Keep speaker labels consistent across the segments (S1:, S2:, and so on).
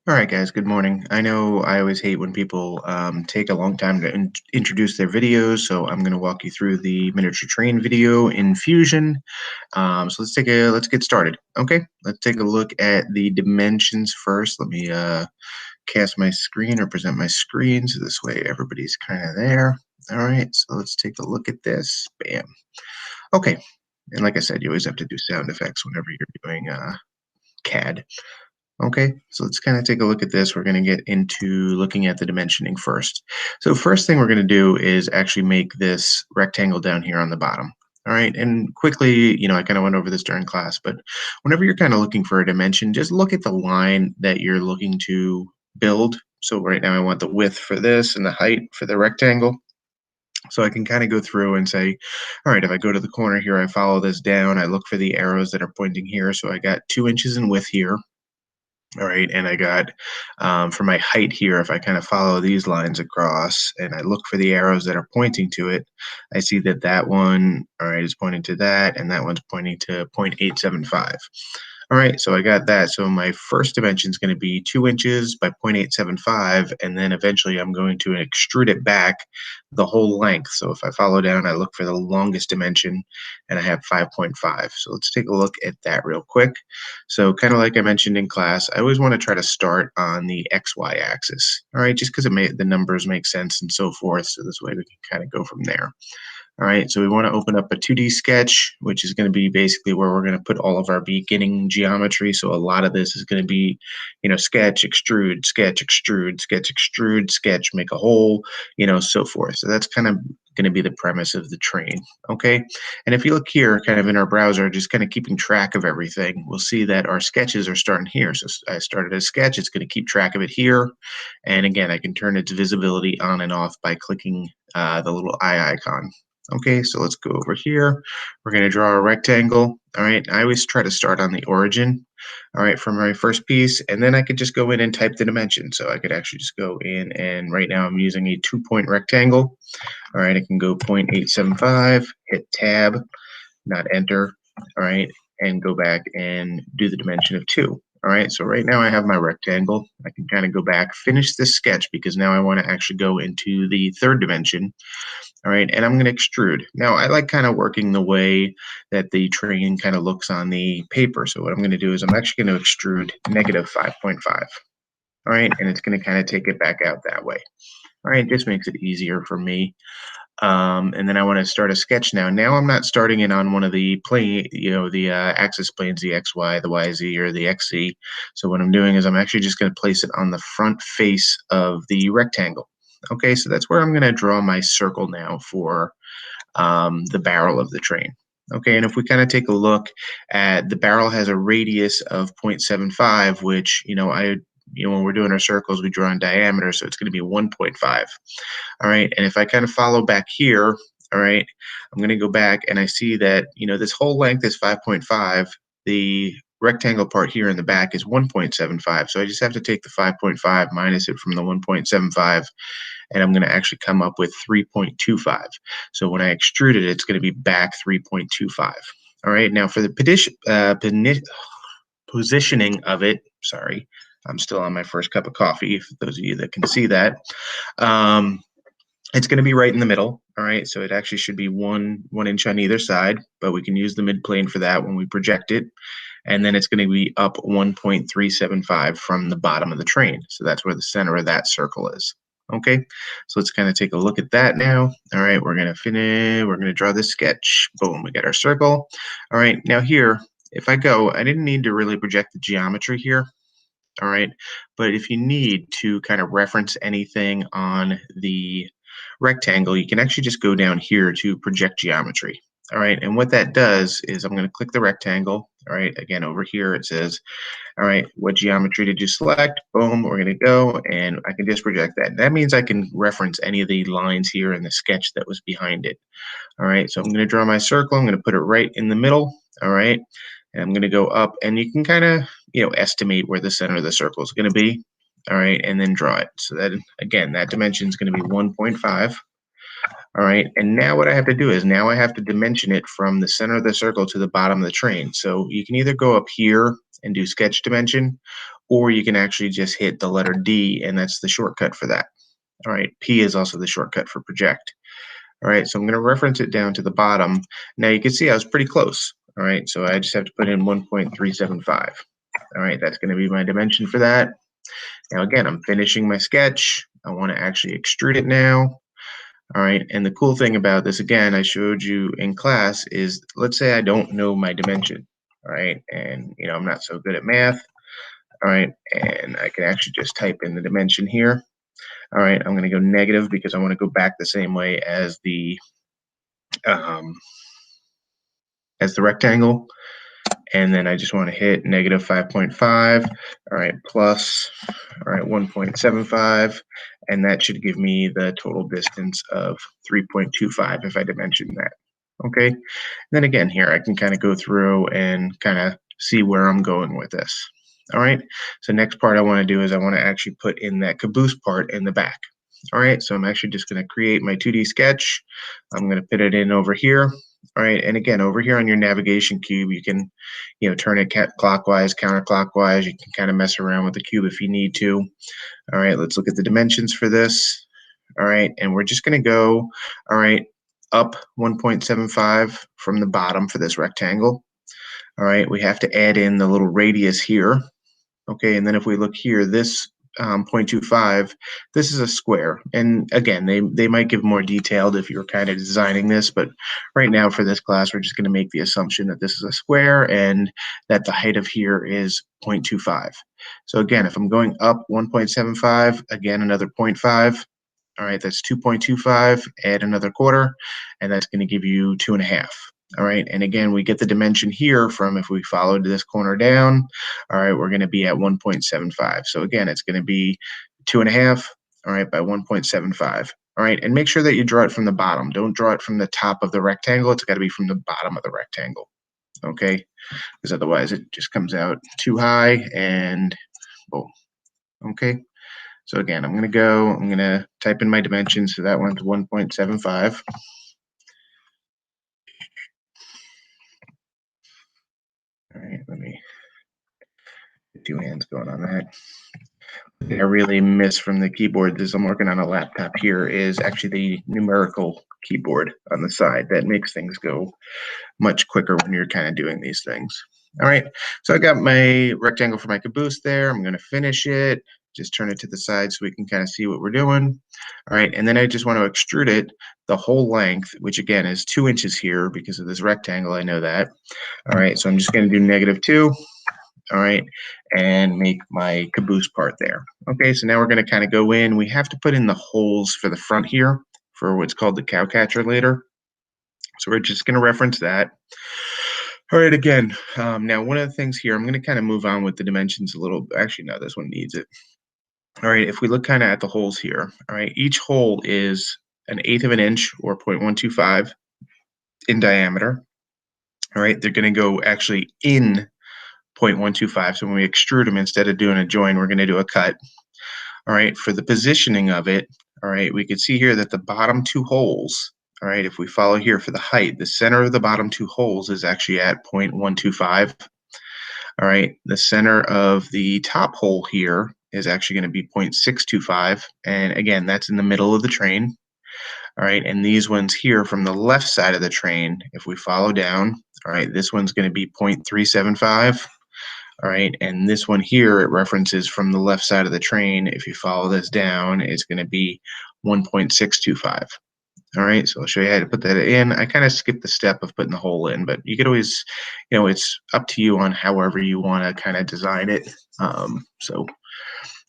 S1: All right, guys, good morning. I know I always hate when people take a long time to introduce their videos, so I'm going to walk you through the miniature train video in Fusion. So let's get started. Okay, let's take a look at the dimensions first. Let me cast my screen or present my screen so this way everybody's kind of there. All right, so let's take a look at this. Bam. Okay, and like I said, you always have to do sound effects whenever you're doing CAD. Okay, so let's kind of take a look at this. We're going to get into looking at the dimensioning first. So first thing we're going to do is actually make this rectangle down here on the bottom. All right, and quickly, I kind of went over this during class, but whenever you're kind of looking for a dimension, just look at the line that you're looking to build. So right now I want the width for this and the height for the rectangle. So I can kind of go through and say, all right, if I go to the corner here, I follow this down, I look for the arrows that are pointing here. So I got 2 inches in width here. All right, and I got for my height here, if I kind of follow these lines across and I look for the arrows that are pointing to it, I see that that one, all right, is pointing to that, and that one's pointing to 0.875. All right, so I got that. So my first dimension is going to be 2 inches by 0.875, and then eventually I'm going to extrude it back the whole length. So if I follow down, I look for the longest dimension, and I have 5.5. So let's take a look at that real quick. So kind of like I mentioned in class, I always want to try to start on the XY axis, all right, just because the numbers make sense and so forth. So this way we can kind of go from there. All right, so we want to open up a 2D sketch, which is going to be basically where we're going to put all of our beginning geometry. So a lot of this is going to be, sketch, extrude, sketch, extrude, sketch, extrude, sketch, make a hole, so forth. So that's kind of going to be the premise of the train. Okay, and if you look here, kind of in our browser, just kind of keeping track of everything, we'll see that our sketches are starting here. So I started a sketch, it's going to keep track of it here. And again, I can turn its visibility on and off by clicking the little eye icon. Okay, so let's go over here. We're going to draw a rectangle. All right, I always try to start on the origin, all right, from my first piece, and then I could just go in and type the dimension. So I could actually just go in, and right now I'm using a 2-point rectangle. All right, I can go 0.875, hit tab, not enter, all right, and go back and do the dimension of 2. All right, so right now I have my rectangle. I can kind of go back, finish this sketch because now I want to actually go into the third dimension. All right, and I'm going to extrude. Now, I like kind of working the way that the train kind of looks on the paper. So what I'm going to do is I'm actually going to extrude negative 5.5. All right, and it's going to kind of take it back out that way. All right, this makes it easier for me. And then I want to start a sketch now. Now I'm not starting it on one of the plane, the axis planes, the XY, the YZ, or the XZ. So what I'm doing is I'm actually just going to place it on the front face of the rectangle. Okay, so that's where I'm going to draw my circle now for the barrel of the train. Okay, and if we kind of take a look at the barrel has a radius of 0.75, which, when we're doing our circles, we draw in diameter, so it's going to be 1.5. All right, and if I kind of follow back here, all right, I'm going to go back and I see that, this whole length is 5.5. The rectangle part here in the back is 1.75. So I just have to take the 5.5 minus it from the 1.75, and I'm going to actually come up with 3.25. So when I extrude it, it's going to be back 3.25. All right, now for the positioning of it, sorry, I'm still on my first cup of coffee, for those of you that can see that. It's going to be right in the middle. All right, so it actually should be one inch on either side, but we can use the midplane for that when we project it. And then it's going to be up 1.375 from the bottom of the train. So that's where the center of that circle is. Okay, so let's kind of take a look at that now. All right, we're going to finish. We're going to draw this sketch. Boom, we got our circle. All right, now here, if I go, I didn't need to really project the geometry here. All right, but if you need to kind of reference anything on the rectangle, you can actually just go down here to project geometry. All right, and what that does is I'm going to click the rectangle. All right, again, over here it says, all right, what geometry did you select? Boom, we're going to go, and I can just project that. That means I can reference any of the lines here in the sketch that was behind it. All right, so I'm going to draw my circle. I'm going to put it right in the middle. All right, and I'm going to go up, and you can kind of, estimate where the center of the circle is going to be. All right, and then draw it. So that, again, that dimension is going to be 1.5. All right, and now what I have to do is now I have to dimension it from the center of the circle to the bottom of the train. So you can either go up here and do sketch dimension, or you can actually just hit the letter D, and that's the shortcut for that. All right, P is also the shortcut for project. All right, so I'm going to reference it down to the bottom. Now you can see I was pretty close. All right, so I just have to put in 1.375. All right, that's going to be my dimension for that. Now again, I'm finishing my sketch. I want to actually extrude it now. All right, and the cool thing about this, again, I showed you in class, is let's say I don't know my dimension. All right, and I'm not so good at math. All right, and I can actually just type in the dimension here. All right, I'm going to go negative because I want to go back the same way um, as the rectangle. And then I just want to hit negative 5.5. All right, plus, all right, 1.75. And that should give me the total distance of 3.25 if I dimension that. Okay. And then again, here I can kind of go through and kind of see where I'm going with this. All right. So next part I want to do is I want to actually put in that caboose part in the back. All right. So I'm actually just going to create my 2D sketch. I'm going to put it in over here. All right. And again, over here on your navigation cube, you can, turn it clockwise, counterclockwise. You can kind of mess around with the cube if you need to. All right. Let's look at the dimensions for this. All right. And we're just going to go, all right, up 1.75 from the bottom for this rectangle. All right. We have to add in the little radius here. Okay. And then if we look here, this 0.25, this is a square. And again, they might give more detailed if you're kind of designing this, but right now for this class, we're just going to make the assumption that this is a square and that the height of here is 0.25. So again, if I'm going up 1.75, again, another 0.5. All right, that's 2.25, add another quarter, and that's going to give you 2.5. All right, and again, we get the dimension here from if we followed this corner down, all right, we're going to be at 1.75. So again, it's going to be 2.5, all right, by 1.75. All right, and make sure that you draw it from the bottom. Don't draw it from the top of the rectangle. It's got to be from the bottom of the rectangle, okay? Because otherwise it just comes out too high and boom, okay? So again, I'm going to type in my dimensions. So that one's 1.75. All right, let me get 2 hands going on that. I really miss from the keyboard, this I'm working on a laptop here, is actually the numerical keyboard on the side. That makes things go much quicker when you're kind of doing these things. All right, so I got my rectangle for my caboose there. I'm going to finish it, just turn it to the side so we can kind of see what we're doing. All right, and then I just want to extrude it the whole length, which again is 2 inches here because of this rectangle. I know that. All right, so I'm just going to do -2. All right, and make my caboose part there. Okay, so now we're going to kind of go in. We have to put in the holes for the front here for what's called the cow catcher later. So we're just going to reference that. All right, again, now one of the things here, I'm going to kind of move on with the dimensions a little. Actually, no, this one needs it. All right, if we look kind of at the holes here, all right, each hole is 1/8 of an inch or 0.125 in diameter. All right, they're going to go actually in 0.125. So when we extrude them, instead of doing a join, we're going to do a cut. All right, for the positioning of it, all right, we can see here that the bottom 2 holes, all right, if we follow here for the height, the center of the bottom 2 holes is actually at 0.125. All right, the center of the top hole here is actually going to be 0.625. And again, that's in the middle of the train. All right, and these ones here from the left side of the train, if we follow down, all right, this one's going to be 0.375. All right, and this one here, it references from the left side of the train. If you follow this down, it's going to be 1.625. All right, so I'll show you how to put that in. I kind of skipped the step of putting the hole in, but you could always, it's up to you on however you want to kind of design it. So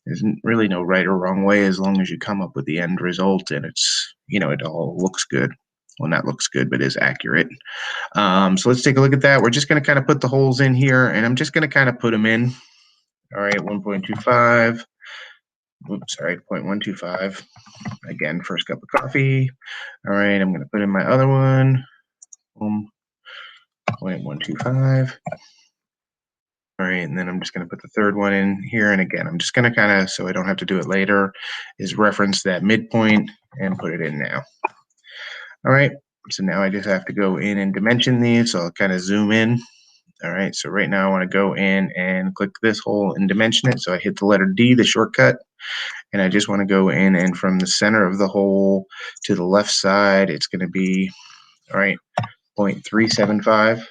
S1: there's really no right or wrong way as long as you come up with the end result and it's, it all looks good. Well, not looks good, but is accurate. So let's take a look at that. We're just going to kind of put the holes in here, and I'm just going to kind of put them in. All right, 1.25. Oops, sorry, 0.125. Again, first cup of coffee. All right, I'm going to put in my other one. 0.125. All right, and then I'm just going to put the third one in here. And again, I'm just going to kind of, so I don't have to do it later, is reference that midpoint and put it in now. All right, so now I just have to go in and dimension these. So I'll kind of zoom in. All right, so right now I want to go in and click this hole and dimension it. So I hit the letter D, the shortcut, and I just want to go in, and from the center of the hole to the left side, it's going to be, all right, 0.375.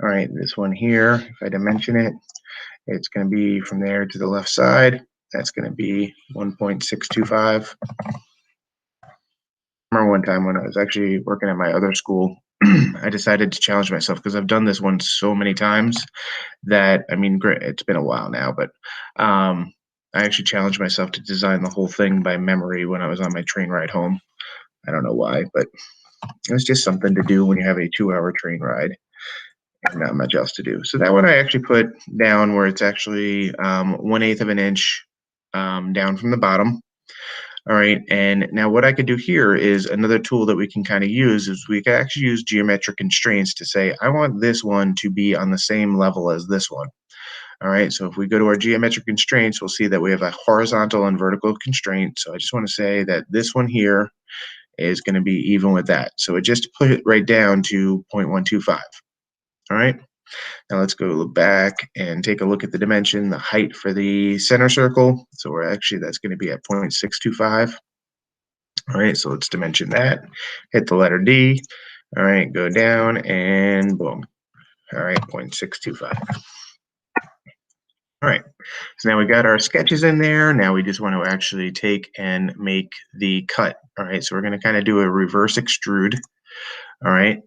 S1: All right, this one here, if I dimension it, it's going to be from there to the left side. That's going to be 1.625. I remember one time when I was actually working at my other school, I decided to challenge myself because I've done this one so many times that, I mean, great, it's been a while now, but I actually challenged myself to design the whole thing by memory when I was on my train ride home. I don't know why, but it was just something to do when you have a 2-hour train ride and not much else to do. So that one I actually put down where it's actually 1/8 of an inch down from the bottom. All right, and now what I could do here is another tool that we can kind of use is we can actually use geometric constraints to say, I want this one to be on the same level as this one. All right, so if we go to our geometric constraints, we'll see that we have a horizontal and vertical constraint. So I just want to say that this one here is going to be even with that. So it just put it right down to 0.125. All right, now let's go back and take a look at the dimension, the height for the center circle. So we're actually, that's going to be at 0.625. All right, so let's dimension that. Hit the letter D. All right, go down and boom. All right, 0.625. All right, so now we got our sketches in there. Now we just want to actually take and make the cut. All right, so we're going to kind of do a reverse extrude. All right,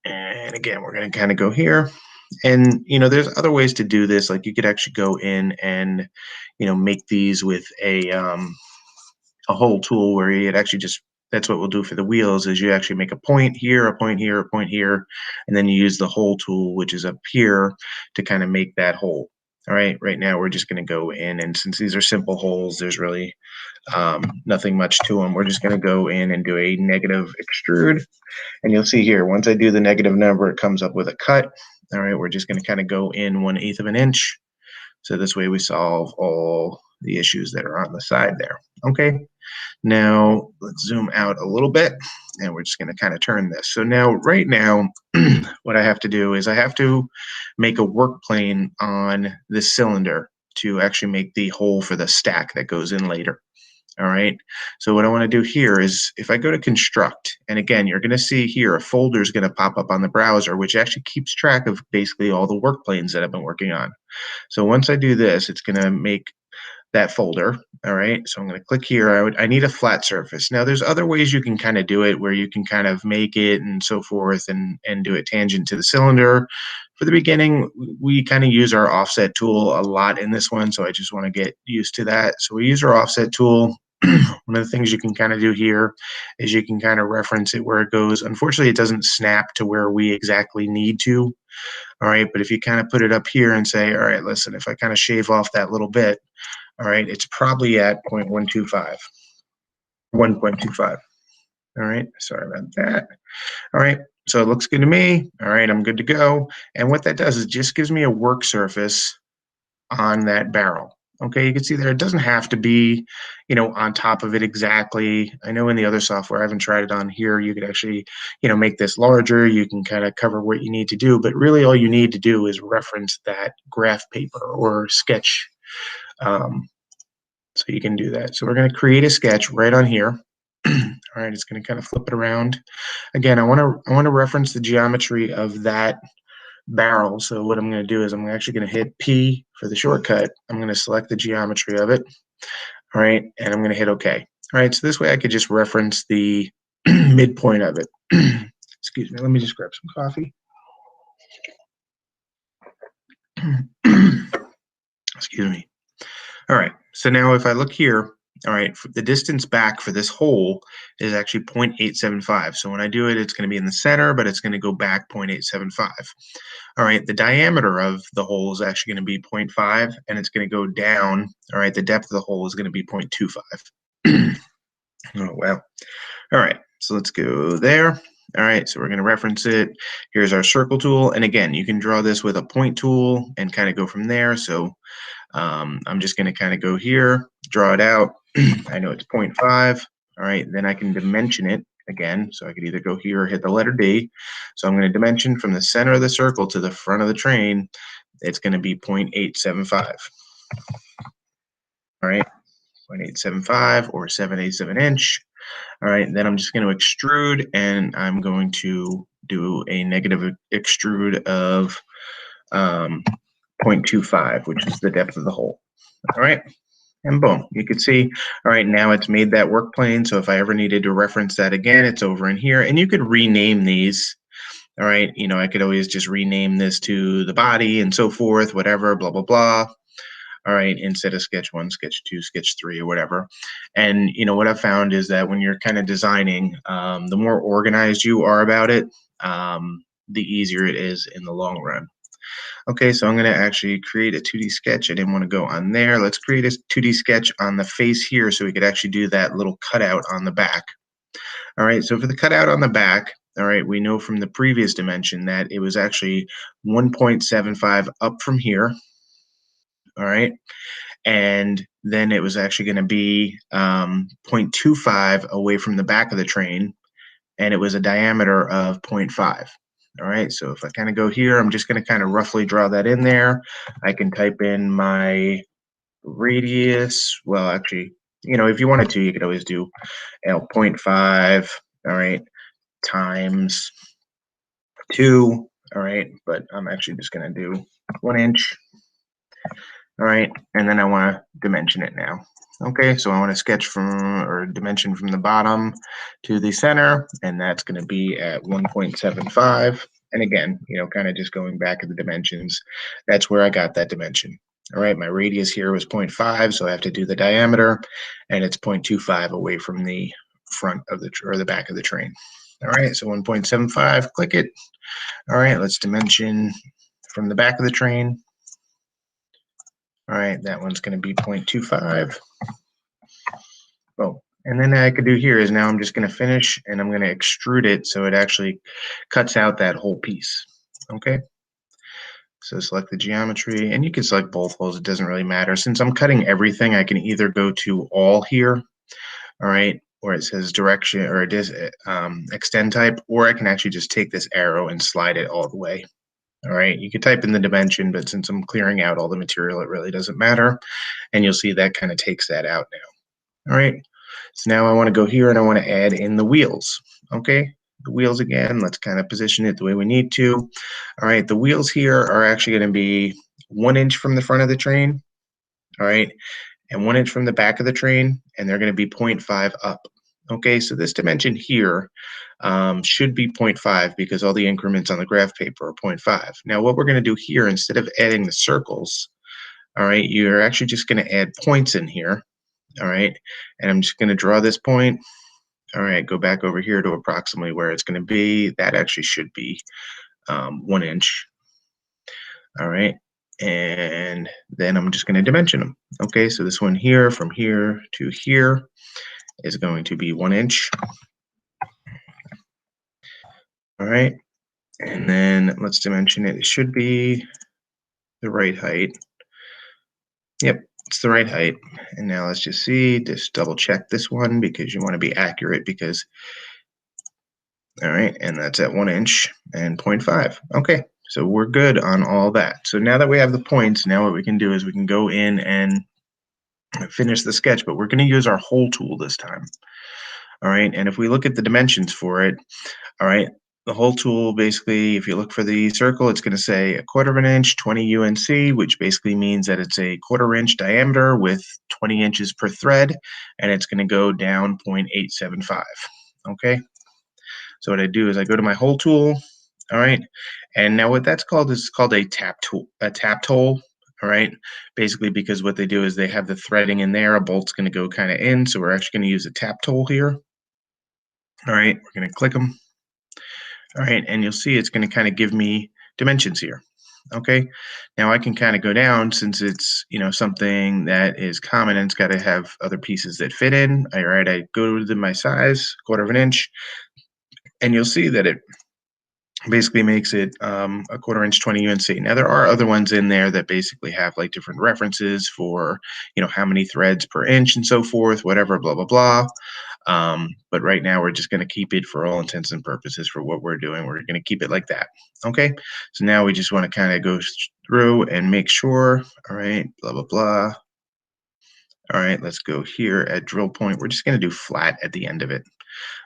S1: and again, we're going to kind of go here. And, there's other ways to do this. Like you could actually go in and, make these with a hole tool where it actually just, that's what we'll do for the wheels is you actually make a point here, a point here, a point here, and then you use the hole tool, which is up here, to kind of make that hole. All right, right now we're just going to go in, and since these are simple holes, there's really nothing much to them. We're just going to go in and do a negative extrude, and you'll see here, once I do the negative number, it comes up with a cut. All right, we're just going to kind of go in 1/8 of an inch. So this way we solve all the issues that are on the side there. Okay. Now let's zoom out a little bit and we're just going to kind of turn this. So now, right now, what I have to do is I have to make a work plane on this cylinder to actually make the hole for the stack that goes in later. All right. So what I want to do here is if I go to construct, and again, you're going to see here a folder is going to pop up on the browser, which actually keeps track of basically all the work planes that I've been working on. So once I do this, it's going to make that folder. All right, so I'm going to click here. I need a flat surface. Now there's other ways you can kind of do it where you can kind of make it and so forth and do it tangent to the cylinder. For the beginning, we kind of use our offset tool a lot in this one, so I just want to get used to that. So we use our offset tool. One of the things you can kind of do here is you can kind of reference it where it goes. Unfortunately, it doesn't snap to where we exactly need to. All right, but if you kind of put it up here and say, all right, listen, if I kind of shave off that little bit, all right, it's probably at 0.125, 1.25. All right, sorry about that. All right, so it looks good to me. All right, I'm good to go. And what that does is just gives me a work surface on that barrel. Okay, you can see there it doesn't have to be, on top of it exactly. I know in the other software, I haven't tried it on here, you could actually, make this larger. You can kind of cover what you need to do, but really all you need to do is reference that graph paper or sketch. So you can do that. So we're going to create a sketch right on here. All right, it's going to kind of flip it around. Again, I want to reference the geometry of that barrel. So what I'm going to do is I'm actually going to hit P for the shortcut. I'm going to select the geometry of it. All right, and I'm going to hit OK. All right, so this way I could just reference the midpoint of it. Excuse me, let me just grab some coffee. Excuse me. All right, so now if I look here, all right, the distance back for this hole is actually 0.875. So when I do it, it's going to be in the center, but it's going to go back 0.875. All right, the diameter of the hole is actually going to be 0.5, and it's going to go down. All right, the depth of the hole is going to be 0.25. Oh, wow. All right, so let's go there. All right, so we're going to reference it. Here's our circle tool. And again, you can draw this with a point tool and kind of go from there. So I'm just going to kind of go here, draw it out. I know it's 0.5. All right, then I can dimension it. again. So I could either go here or hit the letter D. So I'm going to dimension from the center of the circle to the front of the train. It's going to be 0.875. All right, 0.875 or 7/8 of an inch. All right, then I'm just going to extrude, and I'm going to do a negative extrude of 0.25, which is the depth of the hole. All right, and boom, you can see, all right, now it's made that work plane. So if I ever needed to reference that again, it's over in here, and you could rename these. All right, I could always just rename this to the body and so forth, whatever, blah, blah, blah. All right, instead of sketch 1, sketch 2, sketch 3, or whatever. And what I've found is that when you're kind of designing, the more organized you are about it, the easier it is in the long run. Okay, so I'm going to actually create a 2D sketch. I didn't want to go on there. Let's create a 2D sketch on the face here so we could actually do that little cutout on the back. All right, so for the cutout on the back, all right, we know from the previous dimension that it was actually 1.75 up from here. All right, and then it was actually going to be 0.25 away from the back of the train, and it was a diameter of 0.5. All right, so if I kind of go here, I'm just going to kind of roughly draw that in there. I can type in my radius. Well, actually, if you wanted to, you could always do 0.5, all right, times 2, all right, but I'm actually just going to do 1 inch. All right, and then I want to dimension it now. Okay, so I want to sketch or dimension from the bottom to the center, and that's going to be at 1.75. And again, kind of just going back at the dimensions, that's where I got that dimension. All right, my radius here was 0.5, so I have to do the diameter, and it's 0.25 away from the front of the back of the train. All right, so 1.75, click it. All right, let's dimension from the back of the train. All right, that one's going to be 0.25. Oh, and then I could do here is now I'm just going to finish, and I'm going to extrude it so it actually cuts out that whole piece. Okay. So select the geometry, and you can select both holes. It doesn't really matter. Since I'm cutting everything, I can either go to all here, all right, where it says direction or extend type, or I can actually just take this arrow and slide it all the way. All right, you could type in the dimension, but since I'm clearing out all the material, it really doesn't matter. And you'll see that kind of takes that out now. All right, so now I want to go here and I want to add in the wheels. Okay, the wheels again, let's kind of position it the way we need to. All right, the wheels here are actually going to be 1 inch from the front of the train. All right, and 1 inch from the back of the train, and they're going to be 0.5 up. Okay, so this dimension here should be 0.5 because all the increments on the graph paper are 0.5. Now, what we're going to do here, instead of adding the circles, all right, you're actually just going to add points in here. All right, and I'm just going to draw this point. All right, go back over here to approximately where it's going to be. That actually should be 1 inch. All right, and then I'm just going to dimension them. Okay, so this one here, from here to here, is going to be 1 inch. All right, and then let's dimension it. It should be the right height. Yep, it's the right height. And now let's just see, just double check this one because you want to be accurate because, all right, and that's at 1 inch and 0.5. Okay, so we're good on all that. So now that we have the points, now what we can do is we can go in and finish the sketch, but we're going to use our hole tool this time. All right, and if we look at the dimensions for it, all right, the hole tool, basically, if you look for the circle, it's going to say 1/4 of an inch, 20 UNC, which basically means that it's a 1/4 inch diameter with 20 inches per thread, and it's going to go down 0.875. Okay, so what I do is I go to my hole tool, all right, and now what that's called is called a tap tool, a tapped hole. All right, basically because what they do is they have the threading in there, a bolt's going to go kind of in, so we're actually going to use a tap tool here. All right, we're going to click them. All right, and you'll see it's going to kind of give me dimensions here. Okay, now I can kind of go down since it's something that is common and it's got to have other pieces that fit in. All right, I go to my size, 1/4 of an inch, and you'll see that it basically makes it a 1/4 inch, 20 UNC. Now there are other ones in there that basically have like different references for how many threads per inch and so forth, whatever, blah blah blah. But right now we're just going to keep it for all intents and purposes for what we're doing. We're going to keep it like that. Okay. So now we just want to kind of go through and make sure. All right. Blah, blah, blah. All right. Let's go here at drill point. We're just going to do flat at the end of it.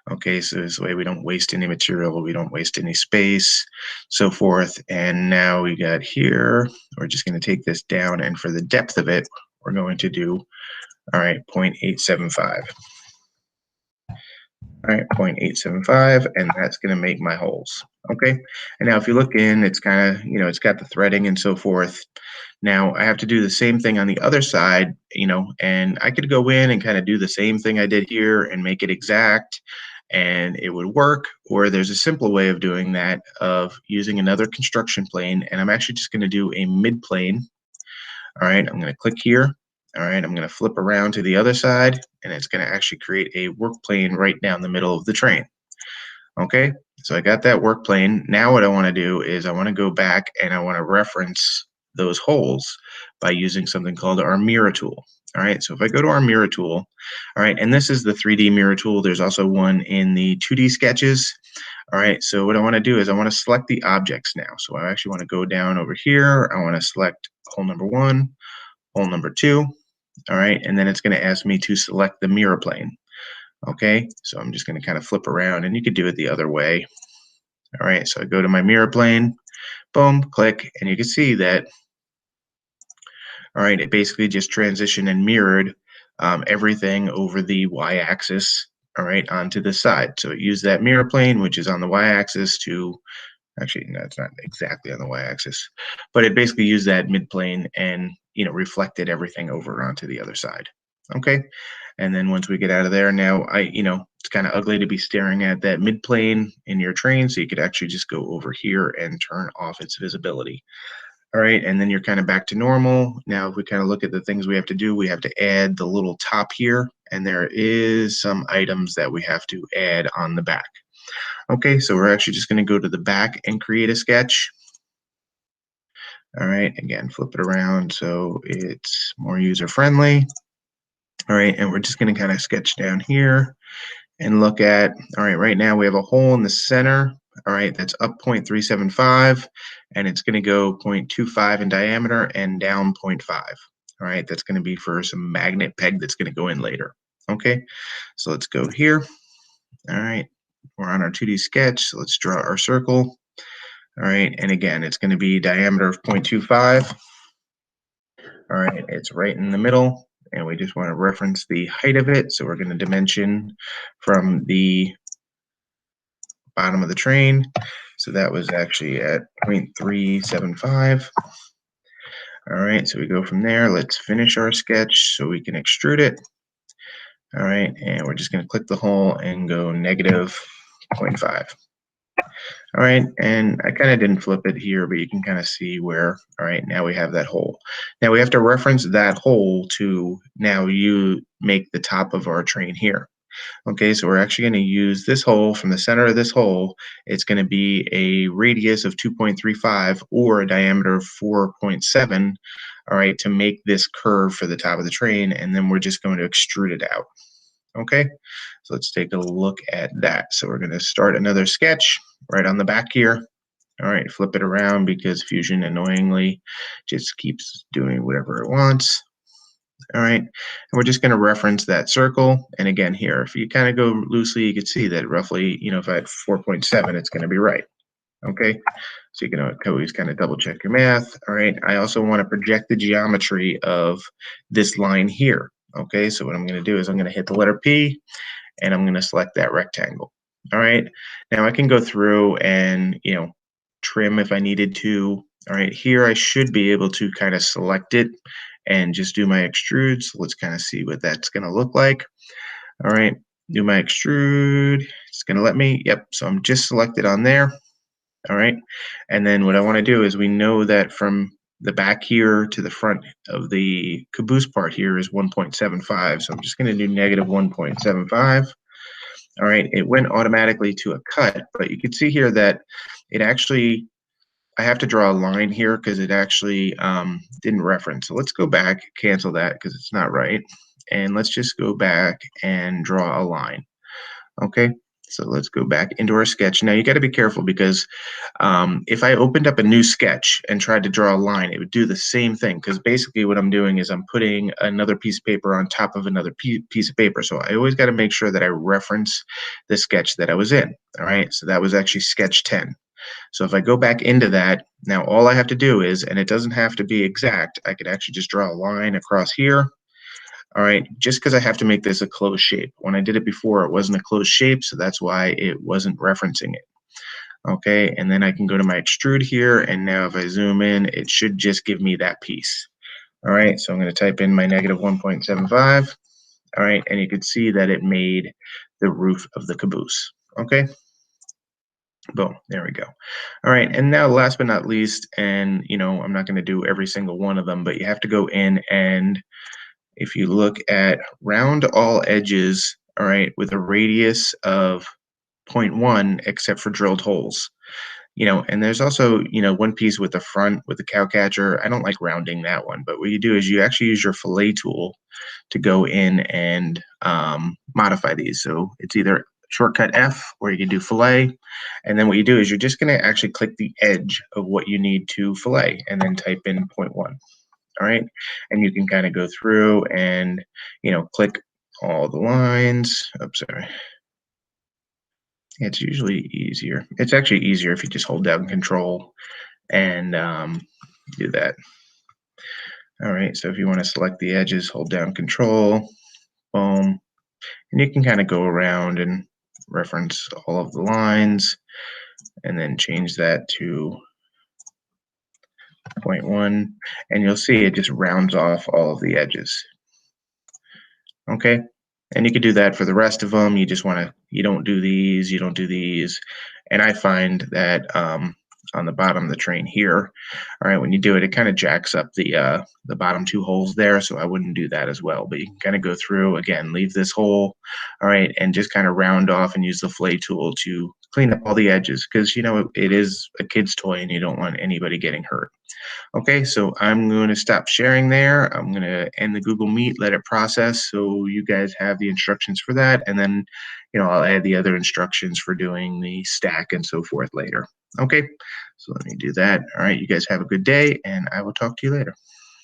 S1: Okay, so this way we don't waste any material, we don't waste any space, so forth. And now we got here, we're just going to take this down, and for the depth of it, we're going to do, all right, 0.875. All right, 0.875, and that's going to make my holes. Okay, and now if you look in, it's kind of, it's got the threading and so forth. Now I have to do the same thing on the other side, and I could go in and kind of do the same thing I did here and make it exact, and it would work. Or there's a simple way of doing that, of using another construction plane, and I'm actually just going to do a mid plane. All right, I'm going to click here. All right, I'm going to flip around to the other side, and it's going to actually create a work plane right down the middle of the train. Okay, so I got that work plane. Now what I want to do is I want to go back and I want to reference those holes by using something called our mirror tool. All right, so if I go to our mirror tool, all right, and this is the 3D mirror tool. There's also one in the 2D sketches. All right, so what I want to do is I want to select the objects now. So I actually want to go down over here. I want to select hole number 1, hole number 2. All right, and then it's going to ask me to select the mirror plane. Okay, so I'm just going to kind of flip around, and you could do it the other way. All right, so I go to my mirror plane, boom, click, and you can see that, all right, it basically just transitioned and mirrored everything over the y-axis, all right, onto the side. So it used that mirror plane, which is on the y-axis, to actually, no, it's not exactly on the y-axis, but it basically used that midplane and, reflected everything over onto the other side. Okay, and then once we get out of there, now it's kind of ugly to be staring at that midplane in your train, so you could actually just go over here and turn off its visibility. All right, and then you're kind of back to normal. Now, if we kind of look at the things we have to do, we have to add the little top here, and there is some items that we have to add on the back. Okay, so we're actually just going to go to the back and create a sketch. All right, again, flip it around so it's more user-friendly. All right, and we're just going to kind of sketch down here and look at, all right, right now we have a hole in the center. All right, that's up 0.375, and it's going to go 0.25 in diameter and down 0.5. All right, that's going to be for some magnet peg that's going to go in later. Okay, so let's go here. All right, we're on our 2D sketch, so let's draw our circle. All right, and again, it's going to be diameter of 0.25. All right, it's right in the middle, and we just want to reference the height of it. So we're going to dimension from the bottom of the train. So that was actually at 0.375. All right, so we go from there. Let's finish our sketch so we can extrude it. All right, and we're just going to click the hole and go negative 0.5. All right, and I kind of didn't flip it here, but you can kind of see where, all right, now we have that hole. Now we have to reference that hole to now you make the top of our train here. Okay, so we're actually going to use this hole. From the center of this hole, it's going to be a radius of 2.35 or a diameter of 4.7, all right, to make this curve for the top of the train, and then we're just going to extrude it out. Okay, so let's take a look at that. So we're going to start another sketch right on the back here. All right, flip it around because Fusion annoyingly just keeps doing whatever it wants. All right, and we're just going to reference that circle. And again, here, if you kind of go loosely, you can see that roughly, if I had 4.7, it's going to be right. Okay, so you can always kind of double check your math. All right, I also want to project the geometry of this line here. Okay, so what I'm going to do is I'm going to hit the letter P, and I'm going to select that rectangle. All right, now I can go through and, trim if I needed to. All right, here I should be able to kind of select it and just do my extrude. So let's kind of see what that's going to look like. All right, do my extrude. It's going to let me. Yep, so I'm just selected on there. All right, and then what I want to do is we know that from the back here to the front of the caboose part here is 1.75. So I'm just going to do negative 1.75. All right, it went automatically to a cut, but you can see here that it actually, I have to draw a line here because it actually didn't reference. So let's go back, cancel that because it's not right. And let's just go back and draw a line. Okay, so let's go back into our sketch. Now you got to be careful because if I opened up a new sketch and tried to draw a line, it would do the same thing because basically what I'm doing is I'm putting another piece of paper on top of another piece of paper. So I always got to make sure that I reference the sketch that I was in. All right, so that was actually sketch 10. So if I go back into that, now all I have to do is, and it doesn't have to be exact, I could actually just draw a line across here. All right, just because I have to make this a closed shape. When I did it before, it wasn't a closed shape, so that's why it wasn't referencing it. Okay, and then I can go to my extrude here, and now if I zoom in, it should just give me that piece. All right, so I'm going to type in my negative 1.75. All right, and you can see that it made the roof of the caboose. Okay, boom, there we go. All right, and now last but not least, and I'm not going to do every single one of them, but you have to go in and if you look at round all edges, all right, with a radius of zero point 0.1 except for drilled holes. And there's also, one piece with the front with the cow catcher. I don't like rounding that one, but what you do is you actually use your fillet tool to go in and modify these. So it's either shortcut F or you can do fillet. And then what you do is you're just going to actually click the edge of what you need to fillet and then type in 0.1. All right. And you can kind of go through and, click all the lines. Oops, sorry. It's usually easier. It's actually easier if you just hold down control and do that. All right, so if you want to select the edges, hold down control, boom, and you can kind of go around and reference all of the lines and then change that to zero point 0.1, and you'll see it just rounds off all of the edges. Okay, and you could do that for the rest of them. You don't do these, you don't do these, and I find that on the bottom of the train here, all right, when you do it, it kind of jacks up the bottom two holes there, so I wouldn't do that as well. But you can kind of go through again, leave this hole, all right, and just kind of round off and use the fillet tool to clean up all the edges because it is a kid's toy and you don't want anybody getting hurt. Okay, so I'm going to stop sharing there. I'm going to end the Google Meet, let it process so you guys have the instructions for that. And then, I'll add the other instructions for doing the stack and so forth later. Okay, so let me do that. All right, you guys have a good day, and I will talk to you later.